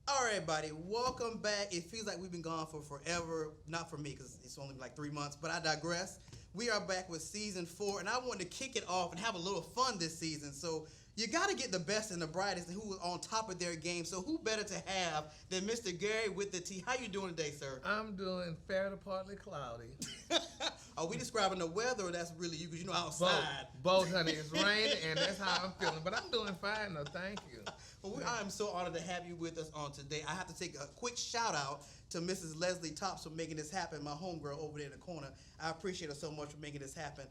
All right, everybody, welcome back. It feels like we've been gone for forever. Not for me, because it's only like 3 months, but I digress. We are back with season 4, and I wanted to kick it off and have a little fun this season. So, you got to get the best and the brightest and who is on top of their game. So, who better to have than Mr. Gary with the T? How you doing today, sir? I'm doing fair to partly cloudy. Are we describing the weather, or that's really you? Because you know outside. Both, honey. It's raining, and that's how I'm feeling. But I'm doing fine, though. Thank you. Well, I am so honored to have you with us on today. I have to take a quick shout out to Mrs. Leslie Tops for making this happen, my homegirl over there in the corner. I appreciate her so much for making this happen.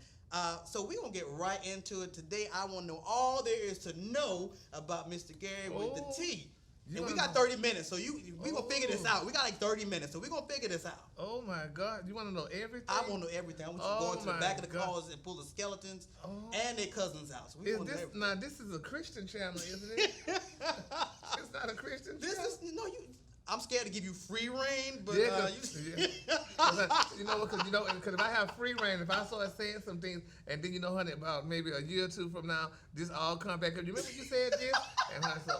So we're going to get right into it. Today, I want to know all there is to know about Mr. Gary with the T. And we got 30 minutes, so we going to figure this out. We got like 30 minutes, so we're going to figure this out. Oh, my God. You want to know everything? I want to know everything. I want you to go into the back of the cars and pull the skeletons and their cousins out. So now, this is a Christian channel, isn't it? It's not a Christian channel. I'm scared to give you free reign, but you know, because if I have free reign, if I start saying some things, and then honey, about maybe a year or two from now, this all come back up. You remember you said this, and I said,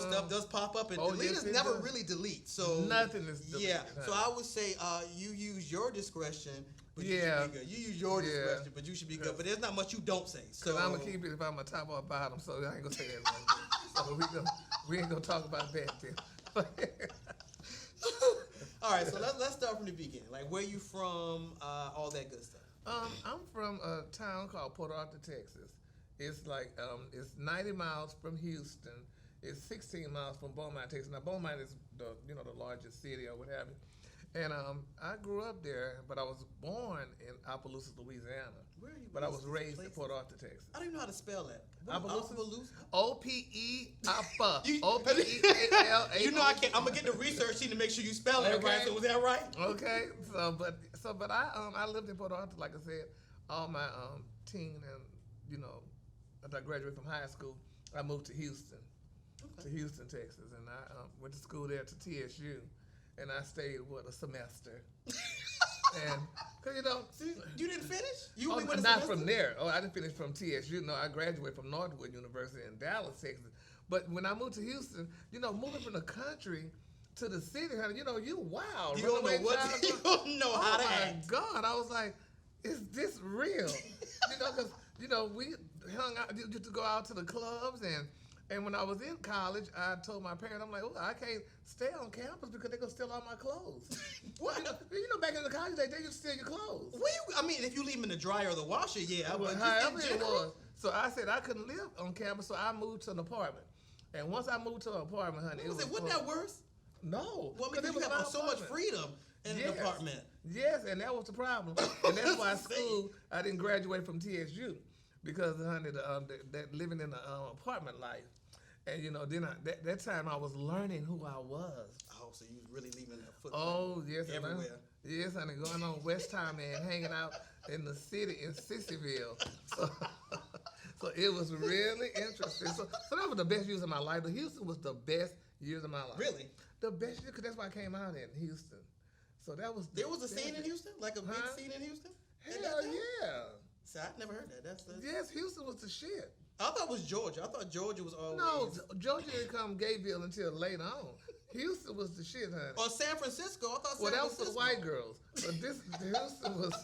stuff does pop up, and deleters never really delete. So nothing is deleted. Yeah, so I would say you use your discretion. But you should be good. You use your discretion, but you should be good. But there's not much you don't say. So I'm gonna keep it if I'm a top or bottom, so I ain't gonna say that. So we ain't gonna talk about that then. All right, so let's start from the beginning. Like, where you from? All that good stuff. I'm from a town called Port Arthur, Texas. It's like it's 90 miles from Houston. It's 16 miles from Beaumont, Texas. Now Beaumont is the largest city or what have you. And I grew up there, but I was born in Opelousas, Louisiana. Where are you? But I was raised in Port Arthur, Texas. I don't even know how to spell that. Opelousas? O-P-E-A-P-A. O-P-E-A-L-A. You know I can't. I'm gonna get the research sheet to make sure you spell it right. So was that right? Okay. But I lived in Port Arthur, like I said, all my teen and after I graduated from high school, I moved to Houston, Texas, and I went to school there to TSU. And I stayed a semester, and cause you didn't finish. You only went not from there. Oh, I didn't finish from TSU. No, I graduated from Northwood University in Dallas, Texas. But when I moved to Houston, moving from the country to the city, honey, you wild. You don't know what. You don't know how to act. Oh my God! I was like, is this real? Because we hung out. Used to go out to the clubs and when I was in college, I told my parents, I'm like, I can't stay on campus because they're going to steal all my clothes. What? Back in the college days, they used to steal your clothes. If you leave them in the dryer or the washer, yeah. Well, however it was. So I said I couldn't live on campus, so I moved to an apartment. And once I moved to an apartment, honey, wasn't that worse? No. Well, because you have so much freedom in an apartment. Yes, and that was the problem. And that's why I didn't graduate from TSU. Because, honey, that living in the apartment life. And then that time I was learning who I was. Oh, so you was really leaving that footprint? Oh, yes, everywhere. Yes, honey, going on West Time and hanging out in the city in Sissyville. So it was really interesting. So that was the best years of my life. But Houston was the best years of my life. Really? The best years, because that's why I came out in Houston. So that was. There was a scene in Houston, like a big scene in Houston. Hell yeah! See, I've never heard that. Yes, Houston was the shit. I thought it was Georgia. I thought Georgia was always... No, Georgia didn't come Gayville until later on. Houston was the shit, honey. Or San Francisco. I thought that was for the white girls. But Houston was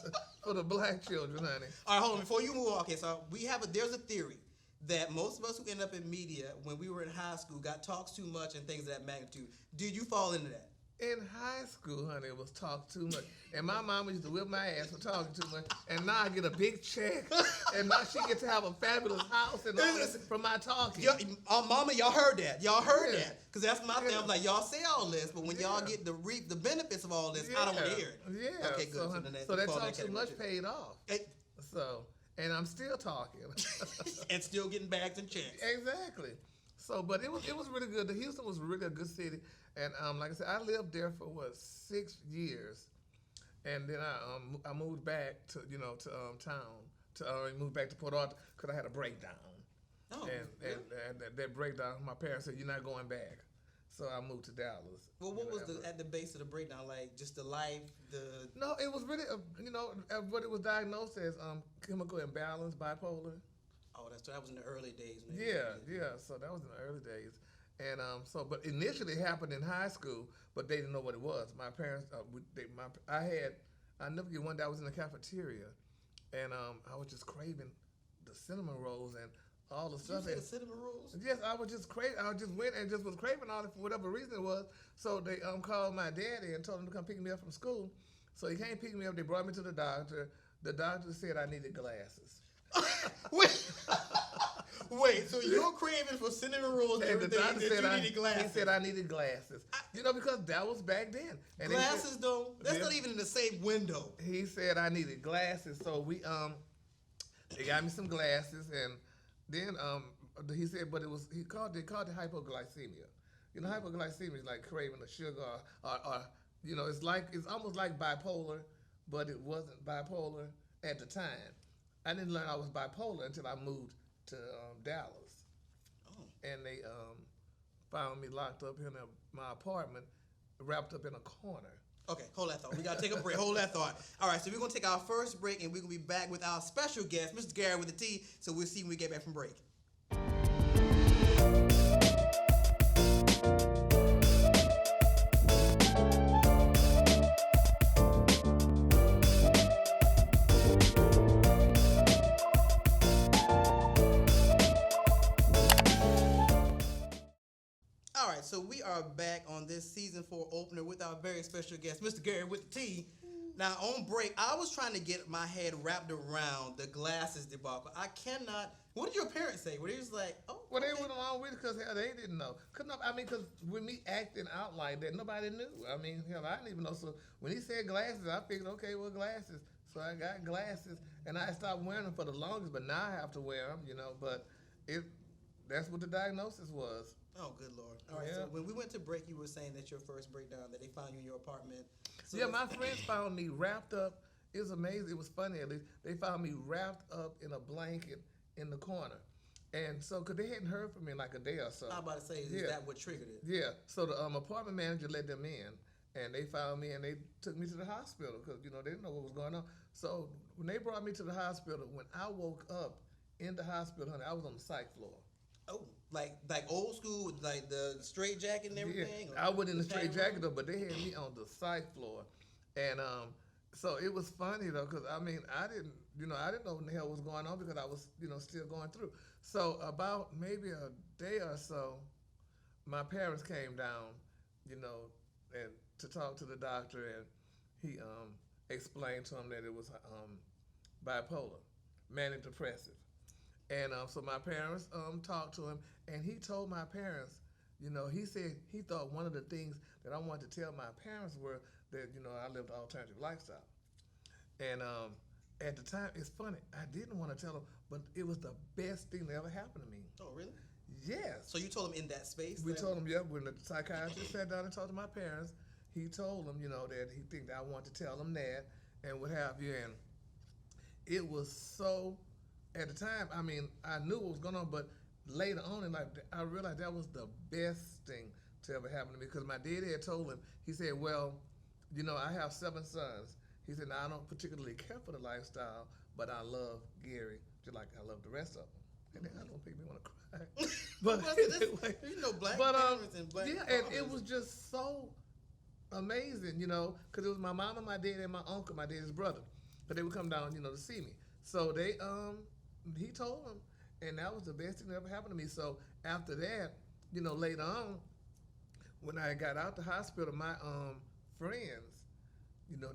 for the black children, honey. All right, hold on. Before you move on, okay, so there's a theory that most of us who end up in media when we were in high school got talked too much and things of that magnitude. Did you fall into that? In high school, honey, it was talk too much. And my mama used to whip my ass for talking too much. And now I get a big check. And now she gets to have a fabulous house and all this from my talking. Mama, y'all heard that. Y'all heard that. Because that's my thing. I'm like, y'all say all this, but when y'all get to reap the benefits of all this, I don't want to hear it. Yeah. Okay, good. So that talk too much paid off. And I'm still talking. And still getting bags and checks. Exactly. But it was really good. Houston was really a good city. And like I said, I lived there for 6 years, and then I moved back to town. Moved back to Port Arthur because I had a breakdown. Oh, and that breakdown, my parents said you're not going back, so I moved to Dallas. Well, what was at the base of the breakdown? Like just the life, No, it was really what it was diagnosed as chemical imbalance, bipolar. Oh, that was in the early days. Yeah. So that was in the early days. And but initially it happened in high school, but they didn't know what it was. My parents, I never get one day I was in the cafeteria, and I was just craving the cinnamon rolls and all the stuff. You say the cinnamon rolls? Yes, I was just craving. I just went and just was craving all it for whatever reason it was. So they called my daddy and told him to come pick me up from school. So he came pick me up. They brought me to the doctor. The doctor said I needed glasses. Wait, so you're craving for cinnamon rolls and everything, and you needed glasses? He said I needed glasses. Because that was back then. And glasses, though? That's not even in the same window. He said I needed glasses, so they got me some glasses, and then he said, but they called it hypoglycemia. Hypoglycemia is like craving the sugar, or it's almost like bipolar, but it wasn't bipolar at the time. I didn't learn I was bipolar until I moved to Dallas. Oh. And they found me locked up in my apartment, wrapped up in a corner. Okay, hold that thought. We got to take a break. Hold that thought. All right, so we're going to take our first break, and we're going to be back with our special guest, Mr. Gary with a T. So we'll see when we get back from break. So we are back on this season 4 opener with our very special guest, Mr. Gary with the T. Now, on break, I was trying to get my head wrapped around the glasses debacle. I cannot. What did your parents say? Were they just like, oh? Well, they went along with it because they didn't know. Because with me acting out like that, nobody knew. I didn't even know. So when he said glasses, I figured, okay, well, glasses. So I got glasses, and I stopped wearing them for the longest, but now I have to wear them, But that's what the diagnosis was. Oh, good Lord. All right, so when we went to break, you were saying that your first breakdown, that they found you in your apartment. So my friends found me wrapped up. It was amazing. It was funny, at least. They found me wrapped up in a blanket in the corner. And so, because they hadn't heard from me in like a day or so. I was about to say, is that what triggered it? Yeah. So the apartment manager let them in, and they found me, and they took me to the hospital because, they didn't know what was going on. So when they brought me to the hospital, when I woke up in the hospital, honey, I was on the psych floor. Oh, like old school with like the straight jacket and everything? Yeah, I wasn't in the straight jacket though, but they had me on the psych floor. And so it was funny though, because I didn't know what the hell was going on because I was, still going through. So about maybe a day or so, my parents came down, and to talk to the doctor, and he explained to him that it was bipolar, manic depressive. And so my parents talked to him, and he told my parents, he said he thought one of the things that I wanted to tell my parents were that, I lived an alternative lifestyle. And at the time, it's funny, I didn't want to tell them, but it was the best thing that ever happened to me. Oh, really? Yes. So you told them in that space? We told them, when the psychiatrist sat down and talked to my parents, he told them, that he think that I wanted to tell them that and what have you. And it was so... At the time, I knew what was going on, but later on in life, I realized that was the best thing to ever happen to me because my daddy had told him, he said, well, I have 7 sons. He said, now, I don't particularly care for the lifestyle, but I love Gary just like I love the rest of them. And then I don't think they want to cry. But anyway, black parents and black fathers. And it was just so amazing, because it was my mama, my dad, and my uncle, my daddy's brother. But they would come down, to see me. So they, he told them, and that was the best thing that ever happened to me. So after that, later on, when I got out the hospital, my friends,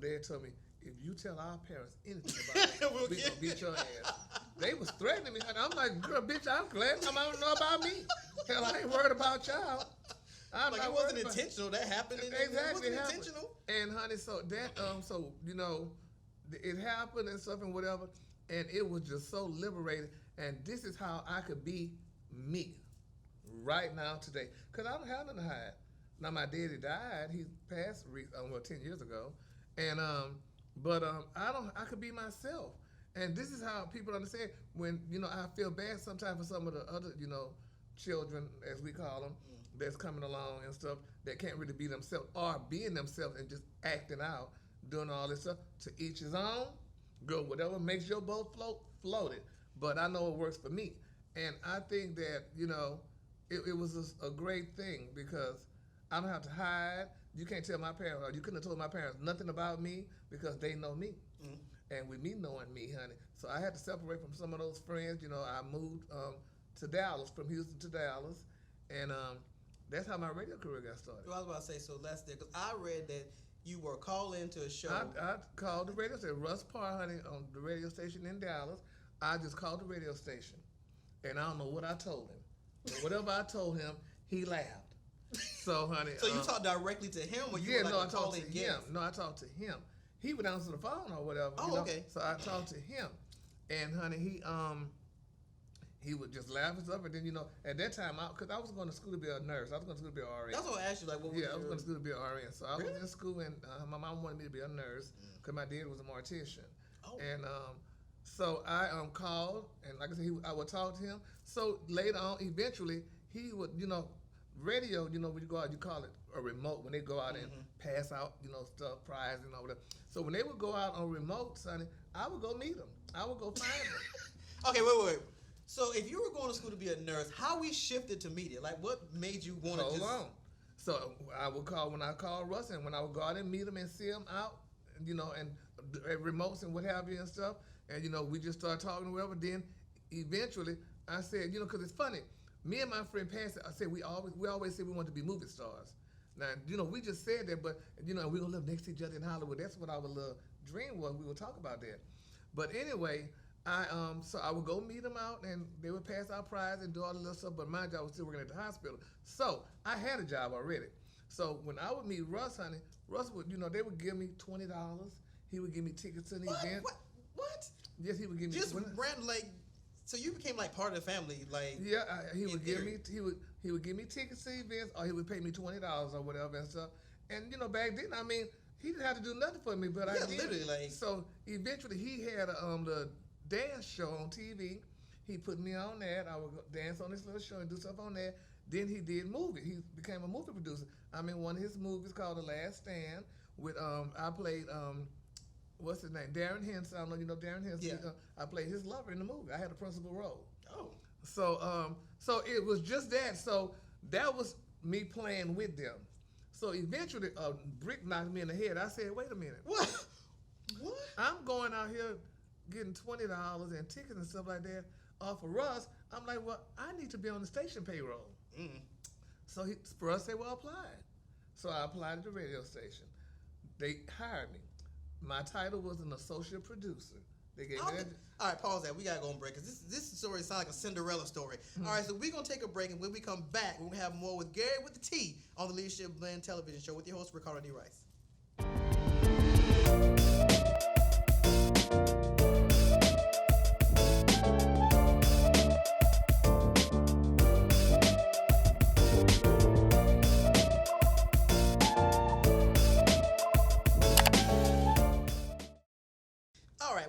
they had told me, if you tell our parents anything about it, we're going to beat your ass. They was threatening me. And I'm like, girl, bitch, I'm glad somebody don't know about me. Hell, I ain't worried about y'all. I'm like, it wasn't intentional. That happened. Exactly. It wasn't intentional. And honey, so that, it happened and stuff and whatever. And it was just so liberating. And this is how I could be me right now today. Because I don't have nothing to hide. Now, my daddy died. He passed 10 years ago. And, I could be myself. And this is how people understand when, I feel bad sometimes for some of the other, children, as we call them, that's coming along and stuff that can't really be themselves or being themselves and just acting out, doing all this stuff. To each his own. Go, whatever makes your boat float it. But I know it works for me. And I think that, it was a great thing because I don't have to hide. You can't tell my parents, or you couldn't have told my parents nothing about me because they know me. Mm-hmm. And with me knowing me, honey, so I had to separate from some of those friends. You know, I moved to Dallas, from Houston to Dallas, and that's how my radio career got started. Well, I was about to say, so that's there, because I read that you were called into a show. I called the radio station, Russ Parr, honey, on the radio station in Dallas. I just called the radio station, and I don't know what I told him. But whatever I told him, he laughed. So, honey. So you talked directly to him, or you were like I talked to him? Guest? No, I talked to him. He would answer the phone or whatever. Oh, you know? Okay. So I talked to him, and honey, he would just laugh and stuff. And then at that time, because I was going to school to be a nurse, I was going to school to be an RN. That's what I asked you. Like, what? Was I was going to school to be an RN. So I really? was in school, and my mom wanted me to be a nurse because my dad was a mortician. Oh. And so I called, and like I said, I would talk to him. So later on, eventually, he would, radio, when you go out, you call it a remote, when they go out and pass out, stuff, prize and all that. So when they would go out on remote, sonny, I would go meet them. I would go find them. Okay, wait. So if you were going to school to be a nurse, how we shifted to media? Like, what made you want to Hold on. So I would call, when I called Russ, and when I would go out and meet him and see him out, and remotes and what have you and stuff, and, we just started talking or whatever. Then eventually I said, because it's funny, me and my friend Patsy, I said we always said we wanted to be movie stars. Now, we just said that, but, we're going to live next to each other in Hollywood. That's what our little dream was. We would talk about that. But anyway, so I would go meet them out, and they would pass out prize and do all the little stuff, but my job was still working at the hospital. So I had a job already. So when I would meet Russ, honey, Russ would, they would give me $20. He would give me tickets to an event. What? Yes, he would give me. Just random, like. So you became like part of the family, like. Yeah, he would give me tickets to events, or he would pay me $20 or whatever and stuff. And back then, I mean, he didn't have to do nothing for me, but I did. Literally, like. So eventually, he had the dance show on TV. He put me on that. I would dance on this little show and do stuff on that. Then he did movie. He became a movie producer. I'm in one of his movies called The Last Stand. With I played what's his name? Darren Henson. I don't know you know Darren Henson. Yeah. I played his lover in the movie. I had a principal role. Oh. So it was just that. So that was me playing with them. So eventually, a brick knocked me in the head. I said, "Wait a minute. What? I'm going out here getting $20 and tickets and stuff like that off of Russ." I'm like, "Well, I need to be on the station payroll." So Russ said, "Well, apply." So I applied at the radio station. They hired me. My title was an associate producer. They gave me that. All right, pause that. We gotta go on break because this story sounds like a Cinderella story. All right, so we're gonna take a break, and when we come back, we're gonna have more with Gary with the T on the Leadership Blend television show with your host Ricardo D. Rice.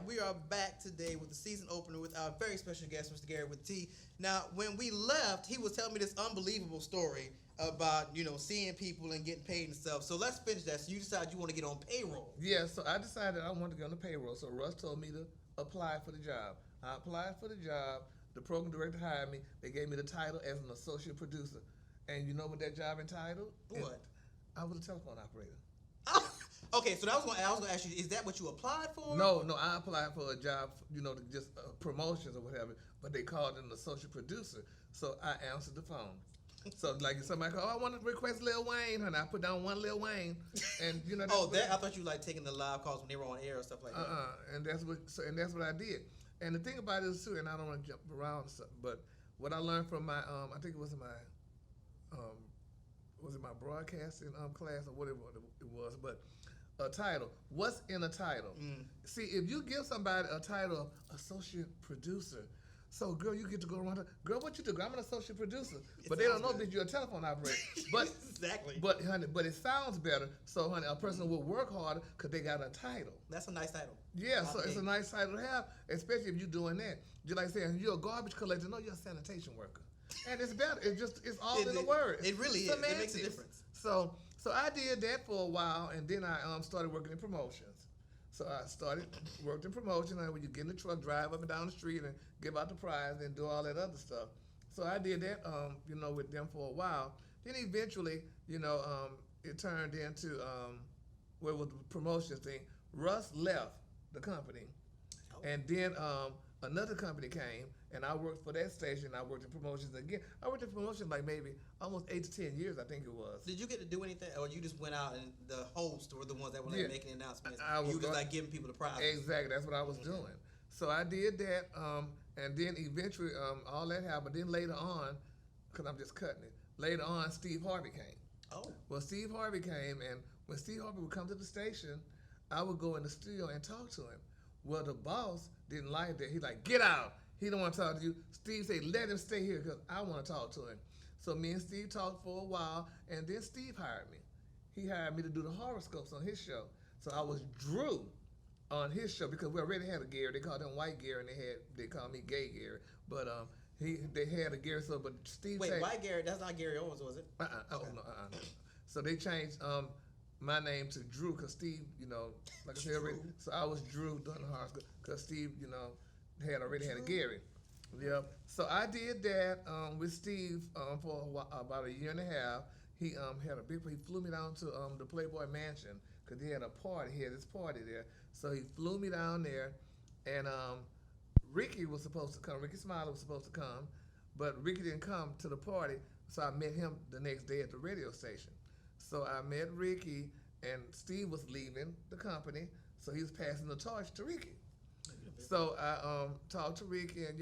We are back today with the season opener with our very special guest, Mr. Gary with T. Now, when we left, he was telling me this unbelievable story about, seeing people and getting paid and stuff. So let's finish that. So you decided you want to get on payroll. Yeah, so I decided I wanted to get on the payroll. So Russ told me to apply for the job. I applied for the job. The program director hired me. They gave me the title as an associate producer. And you know what that job entitled? What? I was a telephone operator. Okay, so I was going to ask you, is that what you applied for? No, I applied for a job, just promotions or whatever, but they called it an associate producer. So I answered the phone. So like if somebody called, I want to request Lil Wayne, and I put down one Lil Wayne, and I thought you like taking the live calls when they were on air or stuff like that. And that's what I did. And the thing about it is too, and I don't want to jump around, but what I learned from my I think it was in my broadcasting class or whatever it was, but. A title. What's in a title? See, if you give somebody a title of associate producer, so girl, you get to go around. Girl, what you do? I'm an associate producer, but they don't know that you're a telephone operator. But exactly. But honey, it sounds better. So honey, a person will work harder because they got a title. That's a nice title. Yeah, so it's a nice title to have, especially if you're doing that. Just like saying you're a garbage collector. No, you're a sanitation worker, and it's better. It's all in the word. It really is. It makes a difference. So I did that for a while, and then I started working in promotions. So I worked in promotion, and when you get in the truck, drive up and down the street, and give out the prize, and do all that other stuff. So I did that, with them for a while. Then eventually, it turned into what was the promotion thing. Russ left the company, and then another company came, and I worked for that station. I worked in promotions again. I worked in promotions like maybe almost 8 to 10 years, I think it was. Did you get to do anything, or you just went out and the hosts were the ones that were like making announcements? You just like giving people the prize. Exactly, that's what I was doing. So I did that, and then eventually all that happened. Then later on, because I'm just cutting it, later on Steve Harvey came. Oh. Well, Steve Harvey came, and when Steve Harvey would come to the station, I would go in the studio and talk to him. Well, the boss didn't like that. He like, get out. He don't want to talk to you. Steve said, let him stay here because I want to talk to him. So me and Steve talked for a while, and then Steve hired me. He hired me to do the horoscopes on his show. So I was Drew on his show because we already had a Gary. They called him White Gary, and they called me Gay Gary. But they had a Gary. So, but Steve. Wait, White Gary? That's not Gary Owens, was it? Okay. Oh no. So they changed my name to Drew because Steve, like I said already. So I was Drew doing the horoscope because Steve, had already had a Gary. Yep. So I did that with Steve for about a year and a half. He had a big. He flew me down to the Playboy Mansion because he had a party. He had this party there. So he flew me down there, and Rickey was supposed to come. Rickey Smiley was supposed to come, but Rickey didn't come to the party. So I met him the next day at the radio station. So I met Rickey, and Steve was leaving the company, so he was passing the torch to Rickey. So I talked to Rickey, and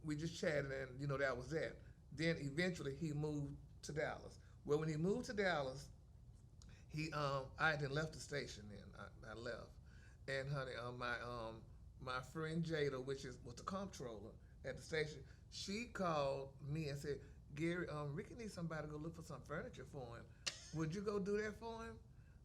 we just chatted, and that was that. Then eventually he moved to Dallas. Well, when he moved to Dallas, I had left the station. Then I left, and honey, my friend Jada, was the comptroller at the station, she called me and said, Gary, Rickey needs somebody to go look for some furniture for him. Would you go do that for him?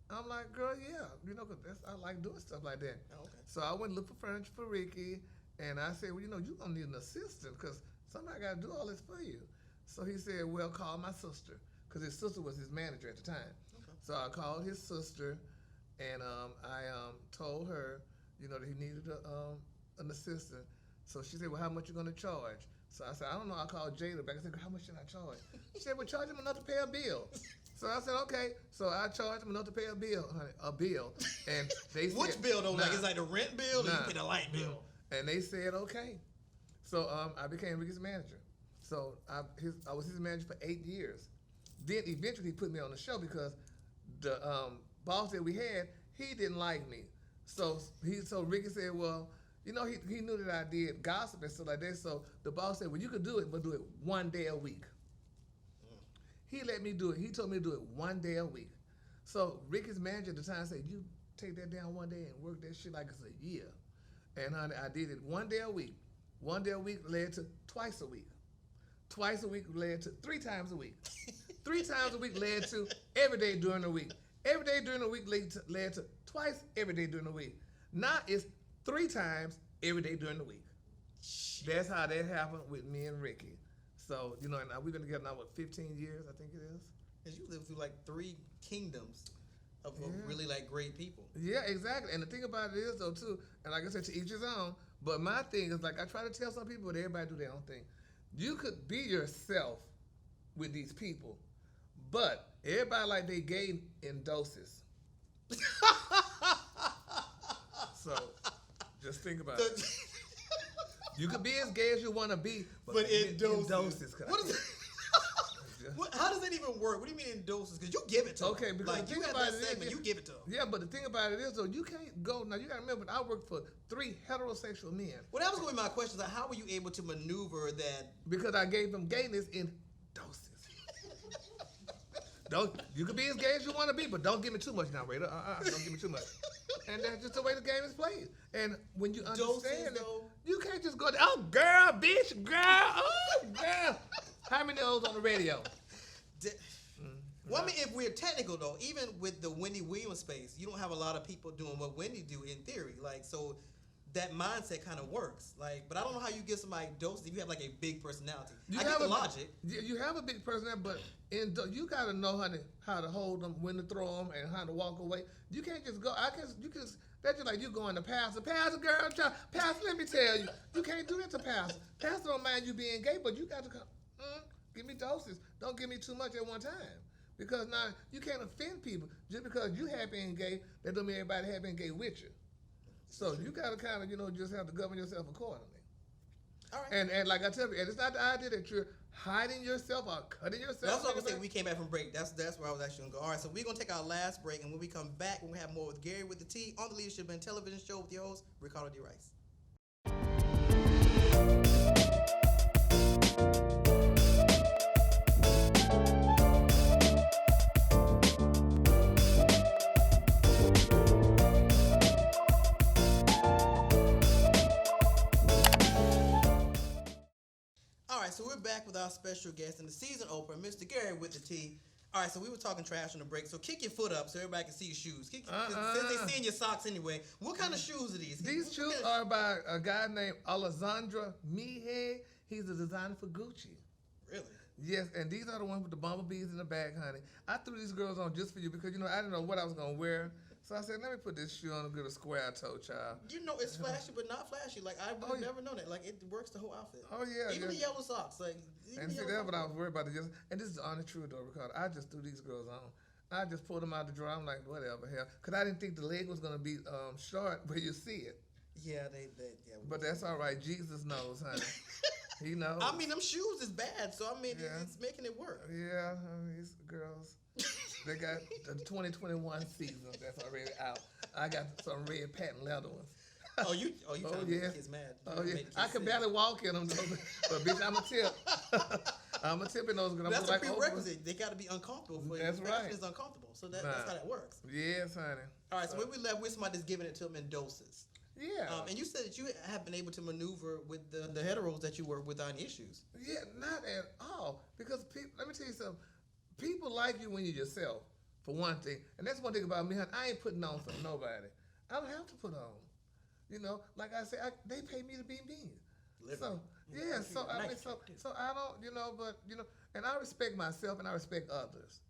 I'm like, girl, yeah, because I like doing stuff like that. Oh, okay. So I went and looked for furniture for Rickey, and I said, well, you're gonna need an assistant because somebody got to do all this for you. So he said, well, call my sister, because his sister was his manager at the time. Okay. So I called his sister, and I told her, that he needed an assistant. So she said, well, how much you gonna charge? So I said, I don't know. I called Jada back. I said, how much should I charge? She said, well, charge him enough to pay a bill. So I said, okay. So I charged him enough to pay a bill, honey, And they said, which bill though? Nah, like it's like the rent bill, or you pay the light bill? And they said, okay. So I became Rickey's manager. So I was his manager for 8 years. Then eventually he put me on the show because the boss that we had, he didn't like me. So Rickey said, well, he knew that I did gossip and stuff like that. So the boss said, well, you could do it, but do it 1 day a week. He let me do it. He told me to do it 1 day a week. So Rickey's manager at the time said, you take that down 1 day and work that shit like it's a year. And honey, I did it 1 day a week. 1 day a week led to twice a week. Twice a week led to 3 times a week. 3 times a week led to every day during the week. Every day during the week led to twice every day during the week. Now it's 3 times every day during the week. That's how that happened with me and Rickey. So, and we've been together now, 15 years, I think it is. Because you lived through like 3 kingdoms of really like great people. Yeah, exactly. And the thing about it is though too, and like I said, to each his own, but my thing is like I try to tell some people that everybody do their own thing. You could be yourself with these people, but everybody like they gay in doses. So just think about it. You could be as gay as you want to be, but in doses. What is it? How does that even work? What do you mean in doses? Because you give it to them. Okay, because like, you got that segment, you give it to them. Yeah, but the thing about it is, though, you can't go. Now, you got to remember, I worked for 3 heterosexual men. Well, that was going to be my question. Like, how were you able to maneuver that? Because I gave them gayness in doses. You can be as gay as you want to be, but don't give me too much now, Raider. Don't give me too much. And that's just the way the game is played. And when you understand it, you can't just go, oh, girl, bitch, girl, oh, girl. How many of those on the radio? Well, I mean, if we're technical, though, even with the Wendy Williams space, you don't have a lot of people doing what Wendy do in theory. Like, so that mindset kind of works. Like, but I don't know how you give somebody doses if you have like a big personality. I get the logic. You have a big personality, but you got to know how to hold them, when to throw them, and how to walk away. You can't just go. That's just like you going to pastor, girl, pastor, let me tell you, you can't do that to pastor. Pastor don't mind you being gay, but you got to come, give me doses. Don't give me too much at one time. Because now you can't offend people. Just because you happy and gay, that don't mean everybody happy and gay with you. So you got to kind of, just have to govern yourself accordingly. All right. And like I tell you, and it's not the idea that you're hiding yourself or cutting yourself. That's what I was saying. We came back from break. That's where I was actually going to go. All right, so we're going to take our last break, and when we come back, we're going to have more with Gary with the T on the Leadership and Television Show with your host, Ricardo D. Rice. So we're back with our special guest and the season opener, Mr. Gary with the T. All right, so we were talking trash on the break. So kick your foot up so everybody can see your shoes. Since they seeing your socks anyway, what kind of shoes are these? These shoes are by a guy named Alessandro Mihe. He's a designer for Gucci. Really? Yes, and these are the ones with the bumblebees in the back, honey. I threw these girls on just for you because, I didn't know what I was going to wear. So I said, let me put this shoe on and get a square toe, child. It's flashy, but not flashy. Like, I would never known that. Like, it works the whole outfit. Oh, yeah. Even the yellow socks. Like, and see, that's what I was worried about. And this is the honest truth, though, Ricardo. I just threw these girls on. I just pulled them out the drawer. I'm like, whatever, hell. Because I didn't think the leg was going to be short where you see it. Yeah, But that's all right. Jesus knows, honey. He knows. I mean, them shoes is bad, so, it's making it work. Yeah, these girls. They got the 2021 season that's already out. I got some red patent leather ones. You trying to make the kids mad. I can barely walk in them, though. But bitch, I'm a tip. I'm a tip in those. That's a prerequisite. They got to be uncomfortable for you. That's right. It's uncomfortable, so that's how that works. Yes, honey. All right, so when we left with somebody that's giving it to them in doses. Yeah. And you said that you have been able to maneuver with the heteros that you work with on issues. Yeah, not at all. Because let me tell you something. People like you when you're yourself, for one thing. And that's one thing about me, honey. I ain't putting on for nobody. I don't have to put on. Like I said, they pay me to be me. Literally. So, yeah, so I don't, and I respect myself and I respect others.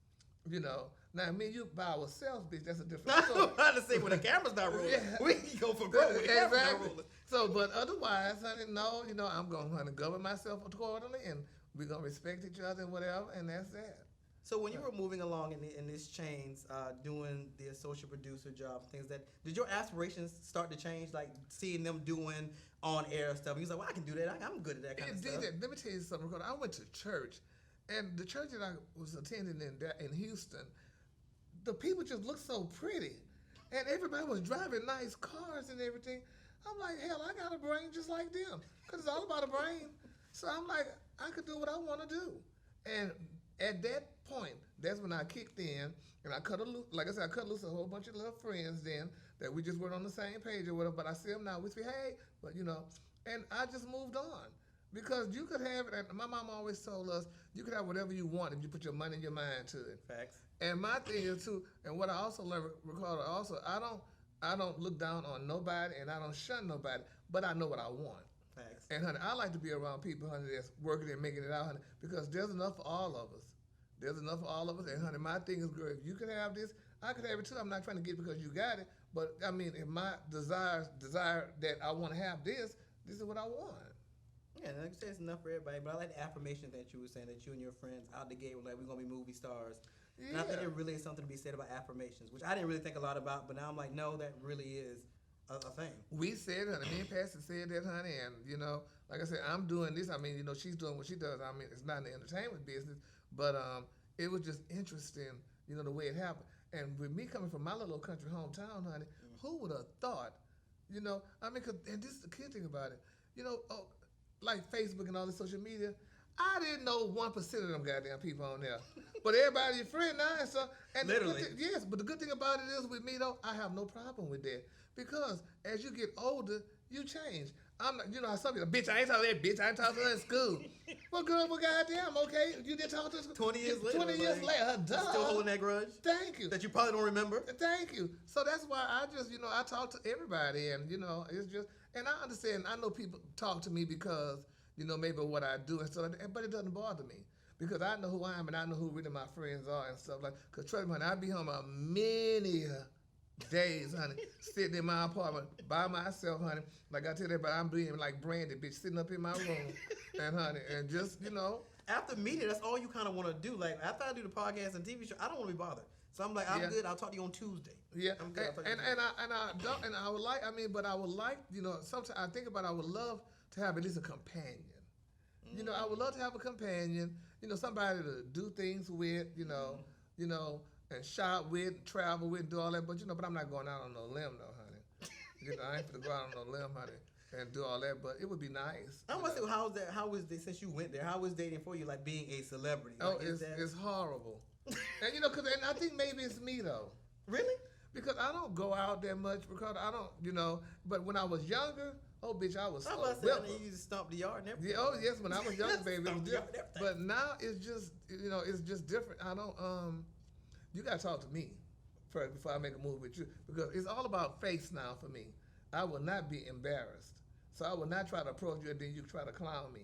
Now me and you by ourselves, bitch, that's a different story. I'm trying to say when the camera's not rolling, we can go for broke when the camera's not rolling. So, but otherwise, honey, no, I'm going to govern myself accordingly, and we're going to respect each other and whatever, and that's that. So when you were moving along in this chains, doing the associate producer job, things did your aspirations start to change, like seeing them doing on-air stuff? You was like, well, I can do that. I'm good at that kind of stuff. Let me tell you something, Ricardo. I went to church, and the church that I was attending in Houston, the people just looked so pretty, and everybody was driving nice cars and everything. I'm like, hell, I got a brain just like them, because it's all about a brain. So I'm like, I could do what I want to do. And at that point, that's when I kicked in, and I cut loose. Like I said, I cut loose a whole bunch of little friends then that we just weren't on the same page or whatever. But I see them now. We say, hey, but and I just moved on because you could have it. And my mom always told us you could have whatever you want if you put your money and your mind to it. Facts. And my thing is too, and what I also learned, Ricardo, I don't look down on nobody, and I don't shun nobody, but I know what I want. Facts. And honey, I like to be around people, honey, that's working and making it out, honey, because there's enough for all of us. There's enough for all of us. And honey, my thing is, girl, if you could have this, I could have it too. I'm not trying to get it because you got it, but I mean, if my desire that I want to have this is what I want. Yeah, like you said, it's enough for everybody. But I like the affirmation that you were saying that you and your friends out the gate were like, we're gonna be movie stars. Yeah. And I think there really is something to be said about affirmations, which I didn't really think a lot about, but now I'm like, no, that really is a thing. We said, honey, me and Pastor said that, honey, and like I said, I'm doing this. I mean, she's doing what she does. I mean, it's not in the entertainment business, but it was just interesting, the way it happened. And with me coming from my little country hometown, honey, who would have thought, I mean, and this is the kid thing about it, like Facebook and all this social media, I didn't know 1% of them goddamn people on there. But everybody your friend now and so. And literally. Yes, but the good thing about it is with me though, I have no problem with that. Because as you get older, you change. I'm not, how some people, bitch, I ain't talking to that bitch, I ain't talking to her in school. Well, girl, well, goddamn, okay, you didn't talk to her. 20 years later. 20 years later, duh. Still holding that grudge? Thank you. That you probably don't remember? Thank you. So that's why I just, I talk to everybody and, it's just, and I understand, I know people talk to me because, maybe what I do and stuff like that, but it doesn't bother me. Because I know who I am and I know who really my friends are and stuff like that. Because trust me, I be home days, honey, sitting in my apartment by myself, honey. Like I tell everybody, I'm being like Brandy, bitch, sitting up in my room, and honey, and just After meeting, that's all you kind of want to do. Like after I do the podcast and TV show, I don't want to be bothered. So I'm like, I'm good. I'll talk to you on Tuesday. Yeah, I'm good. I would like. I mean, but I would like. Sometimes I think about. I would love to have at least a companion. I would love to have a companion. Somebody to do things with. And shop with, travel with, do all that. But but I'm not going out on no limb, though, honey. I ain't gonna go out on no limb, honey, and do all that. But it would be nice. I want to say, how was that? Since you went there, how was dating for you? Like being a celebrity. Oh, it's horrible. And and I think maybe it's me though. Really? Because I don't go out that much because I don't, But when I was younger, oh bitch, I was. You used to stomp the yard and everything. Yeah, oh yes, when I was younger, baby, it was different. But now it's just, it's just different. I don't. You gotta talk to me first before I make a move with you because it's all about face now for me. I will not be embarrassed. So I will not try to approach you and then you try to clown me.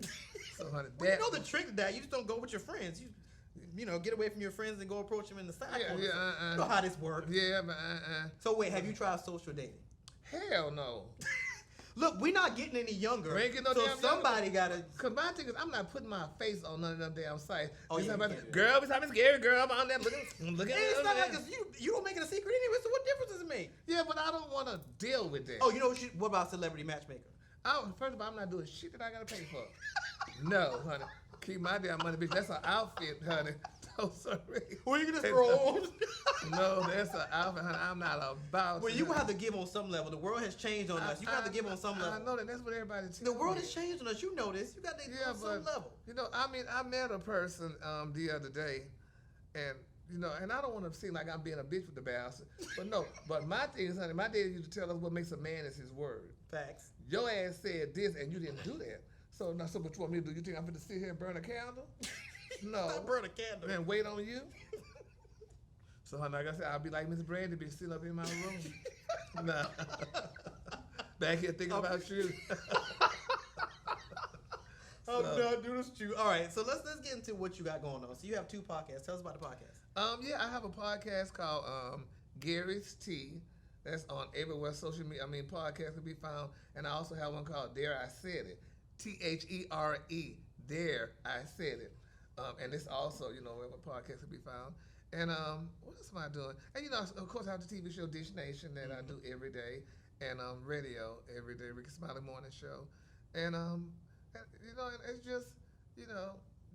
So honey, well, the trick to that, you just don't go with your friends. You get away from your friends and go approach them in the side. Yeah, You know how this works. Yeah, but So wait, have you tried social dating? Hell no. Look, we're not getting any younger. We ain't getting no so damn somebody younger. gotta. Cause my thing is, I'm not putting my face on none of them damn sites. Oh, yeah, Girl, beside me scary girl, I'm on there looking. It's not like you don't make it a secret anyway. So what difference does it make? Yeah, but I don't want to deal with that. Oh, what about celebrity matchmaker? First of all, I'm not doing shit that I gotta pay for. No, honey. Keep my damn money, bitch. That's an outfit, honey. Oh, sorry. What are you gonna throw on? No, that's an outfit, honey. I'm not about. Well, you have to give on some level. The world has changed on us. You have to give on some level. I know that. That's what everybody tells me. The world has changed on us. You know this. You got to give on some level. I met a person the other day, and and I don't want to seem like I'm being a bitch with the bastard, but no. But my thing is, honey, my daddy used to tell us what makes a man is his word. Facts. Your ass said this, and you didn't do that. So now, what you want me to do? You think I'm going to sit here and burn a candle? No. Not burn a candle. And wait on you? So, honey, like I said, I'll be like Miss Brandy, be sitting up in my room. Nah. Back here thinking about you. I'm done doing this to you. All right, so let's get into what you got going on. So you have 2 podcasts. Tell us about the podcast. Yeah, I have a podcast called Gary's Tea. That's on everywhere social media. Podcast can be found. And I also have one called Dare I Said It. THERE. There I Said It. And it's also, where my podcast can be found. And what else am I doing? And of course, I have the TV show Dish Nation that I do every day, and radio every day, Rickey Smiley Morning Show, and it's just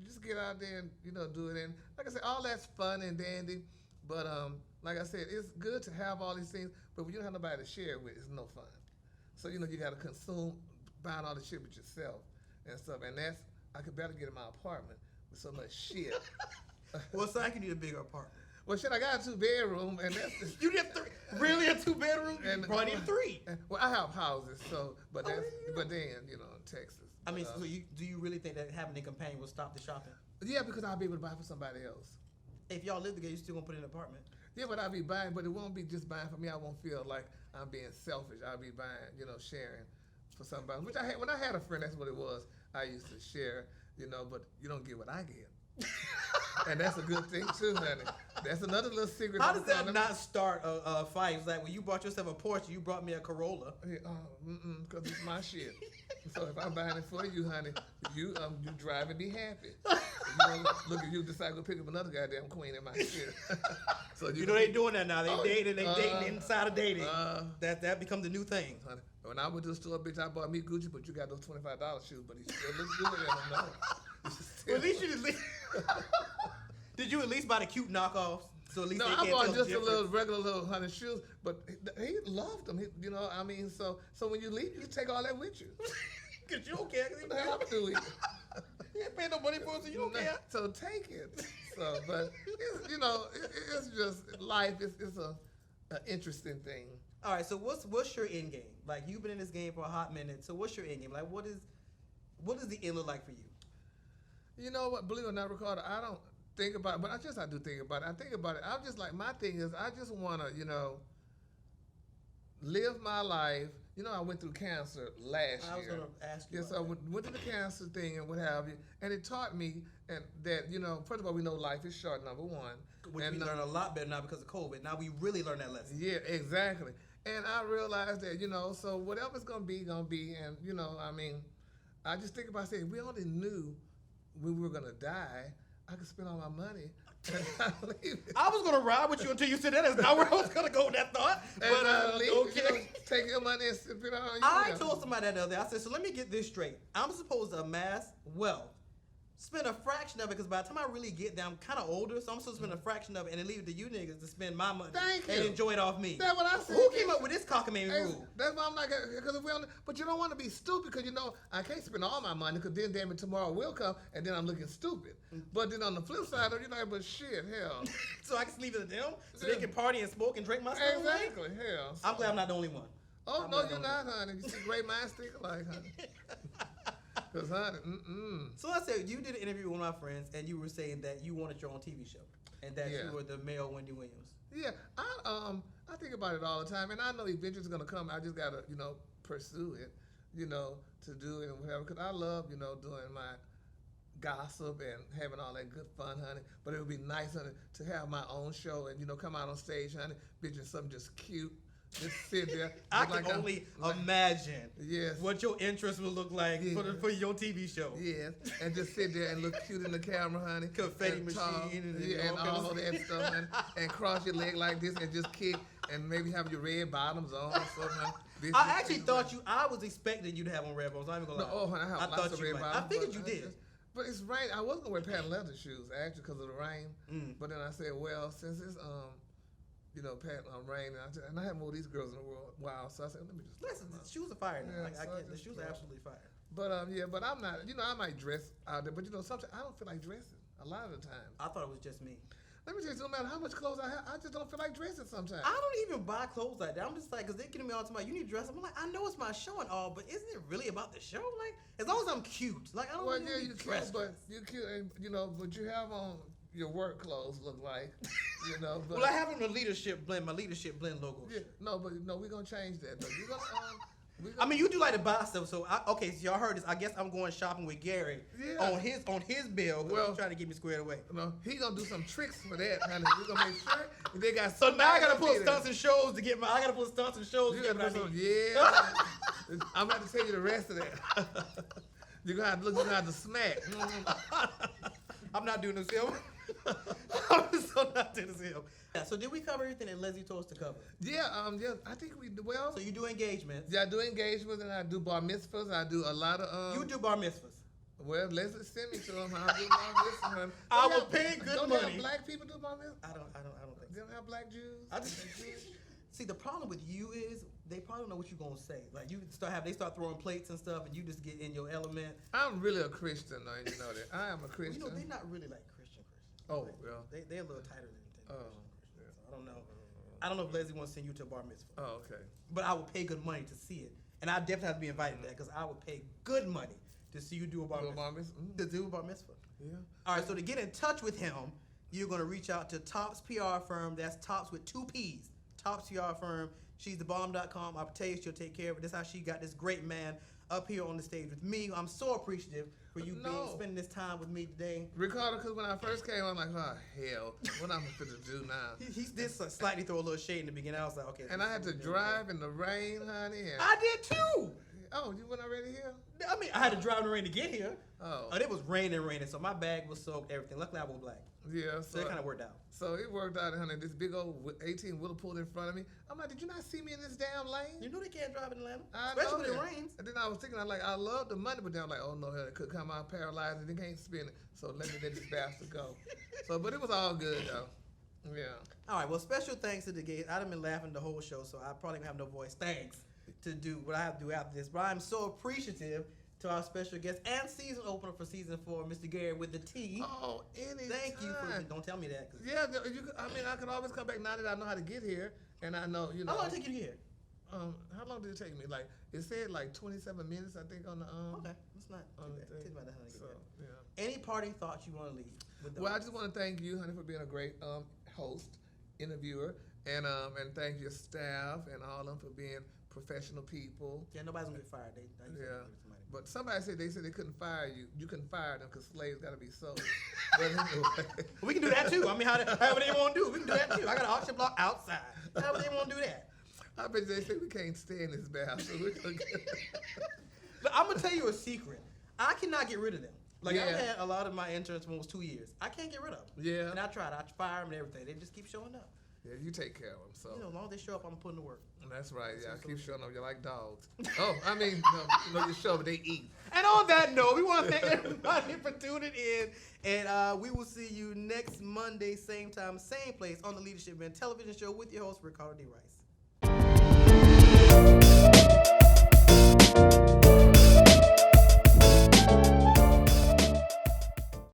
just get out there and do it. And like I said, all that's fun and dandy, but like I said, it's good to have all these things, but when you don't have nobody to share it with, it's no fun. So you got to consume, buying all the shit with yourself and stuff, and I could better get in my apartment with so much shit. Well, so I can need a bigger apartment. Well, shit, I got a 2-bedroom, and that's you need 3. Really, a 2-bedroom? And you probably need 3. Well, I have houses, so but then Texas. So do you really think that having a companion will stop the shopping? Yeah, because I'll be able to buy for somebody else. If y'all live together, you still gonna put in an apartment? Yeah, but I'll be buying, but it won't be just buying for me. I won't feel like I'm being selfish. I'll be buying, sharing for somebody. Which when I had a friend, that's what it was. I used to share, but you don't get what I get. And that's a good thing too, honey. That's another little secret. How does that not start a fight? It's like when you bought yourself a Porsche, you brought me a Corolla. Because it's my shit. So if I'm buying it for you, honey, you drive and be happy. Look at you decide to pick up another goddamn queen in my shit. So they doing that now. They dating inside of dating. That becomes the new thing. Honey, when I went to the store, bitch, I bought me Gucci, but you got those $25 shoes, but he still looks good. I don't know. Well, at least you did you at least buy the cute knockoffs? So at least no, they I can't bought tell just the a little regular little honey shoes, but he loved them. So when you leave, you take all that with you. Cause you don't care. What the hell I'm doing? You ain't paying no money for it, so you don't care. So take it. So, but it's just life. It's a interesting thing. All right. So what's your end game? Like you've been in this game for a hot minute. So what's your end game? Like what does the end look like for you? You know what? Believe it or not, Ricardo, I don't think about it, but I do think about it. I think about it. I'm just like, my thing is, I just want to, live my life. You know, I went through cancer last I was year. going to ask you. Yeah, so I went to the cancer thing and what have you, and it taught me that, you know, first of all, we know life is short, number one. Which and we learn a lot better now because of COVID. Now we really learn that lesson. Yeah, exactly. And I realized that, you know, so whatever's going to be, and, you know, I mean, I just think about saying, we only knew when we were going to die, I could spend all my money. I was going to ride with you until you said that. That's not where I was going to go with that thought. But, okay. You know, take your money and spend it on you. I told somebody that the other day, I said, so let me get this straight. I'm supposed to amass wealth, spend a fraction of it, because by the time I really get there, I'm kind of older, so I'm supposed to spend a fraction of it and then leave it to you niggas to spend my money and enjoy it off me. That's what I said. Who came up with this cockamamie rule? That's why I'm like, because if we only, but you don't want to be stupid, because you know I can't spend all my money, because then damn it, tomorrow will come and then I'm looking stupid. But then on the flip side, you're like, but shit, hell. So I can leave it to them, so they can party and smoke and drink my stuff. Exactly, hell. I'm glad I'm not the only one. Oh no, you're not, honey. You see, great minds think alike, honey. Cause honey, So I said you did an interview with one of my friends, and you were saying that you wanted your own TV show, and that you were the male Wendy Williams. Yeah, I think about it all the time, and I know eventually it's gonna come. I just gotta, you know, pursue it, you know, to do it and whatever. Cause I love, you know, doing my gossip and having all that good fun, honey. But it would be nice, honey, to have my own show and, you know, come out on stage, honey, bitching something just cute. Just sit there. I can only imagine what your interest would look like for your TV show. Yes, and just sit there and look cute in the camera, honey. Confetti machine and all of that stuff, honey. And cross your leg like this and just kick and maybe have your red bottoms on or something. I actually thought I was expecting you to have on red bottoms. I'm not even gonna lie. No, honey, I have lots of red bottoms. I figured you did. But it's rain. I was gonna wear patent leather shoes actually because of the rain. But then I said, well, since it's you know, patent rain, and I haven't worn these girls in a while, so I said, let me just. Listen, the shoes are fire now. Yeah, the shoes are absolutely fire. But but I'm not. You know, I might dress out there, but you know, sometimes I don't feel like dressing. A lot of the time. I thought it was just me. Let me tell you, no matter how much clothes I have, I just don't feel like dressing sometimes. I don't even buy clothes like that. I'm just like, because they're getting me all the time. You need to dress up. I'm like, I know it's my show and all, but isn't it really about the show? Like, as long as I'm cute. Like, I don't well, really yeah, need you're to dress. cute, but you're cute, and you know, but you have on your work clothes look like, you know. But, well, I have on the leadership blend, my leadership blend logo. Yeah, no, but no, we're gonna change that. Though. You're gonna, I mean, you do like to buy stuff, so okay. So y'all heard this. I guess I'm going shopping with Gary on his bill. Well, he's trying to get me squared away. No, he's gonna do some tricks for that, honey. We're gonna make sure they got. So now I gotta pull stunts and shows to get my. I gotta pull stunts and shows. You gotta put some, yeah. I'm about to tell you the rest of that. You're gonna have to look. You're gonna have to smack. I'm not doing this film. I'm so not doing this film. Yeah, so did we cover everything that Leslie told us to cover? Yeah, I think we do well. So you do engagements? Yeah, I do engagements and I do bar mitzvahs. I do a lot of You do bar mitzvahs? Well, Leslie send me to them. I do bar mitzvahs. I will pay good money. Don't black people do bar mitzvahs? I don't think so. They don't have black Jews? See, the problem with you is they probably don't know what you're gonna say. Like they start throwing plates and stuff, and you just get in your element. I'm really a Christian, though. You know that I am a Christian. You know they're not really like Christian. Oh, like, well. They're a little tighter than Oh, Christian. Yeah. So I don't know. I don't know if Leslie wants to send you to a bar mitzvah. Oh, okay. But I would pay good money to see it, and I definitely have to be invited to that because I would pay good money to see you do a bar mitzvah. To do a bar mitzvah. Yeah. All right. So to get in touch with him, you're gonna reach out to Tops PR firm. That's Tops with 2 P's. Tops PR firm. She's thebomb.com. I'll tell you she'll take care of it. That's how she got this great man up here on the stage with me. I'm so appreciative for you spending this time with me today. Ricardo, because when I first came, I'm like, oh, hell, what am I going to do now? He did slightly throw a little shade in the beginning. I was like, okay. And I had to drive in the rain, honey. I did too. Oh, you weren't already here? I mean, I had to drive in the rain to get here. Oh. It was raining, so my bag was soaked, everything. Luckily, I was black. Yeah. So it kind of worked out. So it worked out, honey. This big old 18 wheeler pulled in front of me. I'm like, did you not see me in this damn lane? You know they can't drive in Atlanta, I especially know when it rains. And then I was thinking, I love the money, but then I'm like, oh no, hell, it could come out paralyzed and they can't spin it. So let me let this bastard go. So, but it was all good though. Yeah. All right. Well, special thanks to the guys. I've been laughing the whole show, so I probably have no voice. Thanks to do what I have to do after this. But I'm so appreciative to our special guest and season opener for season 4, Mr. Gary with the T. Oh, anytime. Thank you for. Don't tell me that. Yeah, I can always come back now that I know how to get here, and I know How long did it take you to get here? How long did it take me? Like it said, like 27 minutes, I think on the Okay, that's not too bad. Take about that, honey. So, yeah. Any parting thoughts you want to leave? With I just want to thank you, honey, for being a great host, interviewer, And thank your staff and all of them for being professional people. Yeah, nobody's gonna get fired. Yeah. But somebody said they couldn't fire you. You couldn't fire them because slaves got to be sold. But anyway. We can do that too. I mean, however they want to do it, we can do that too. I got an auction block outside. However they want to do that. I bet they say we can't stay in this bath, so we're gonna get. But I'm gonna tell you a secret. I cannot get rid of them. Like Yeah. I've had a lot of my interns for almost 2 years. I can't get rid of them. Yeah. And I tried. I fire them and everything. They just keep showing up. Yeah, you take care of them. So. You know, as long as they show up, I'm putting to work. That's right. Yeah, I keep showing up. You're like dogs. Oh, I mean, no, you show up, they eat. And on that note, we want to thank everybody for tuning in. And we will see you next Monday, same time, same place on the Leadership Man television show with your host, Ricardo D. Rice.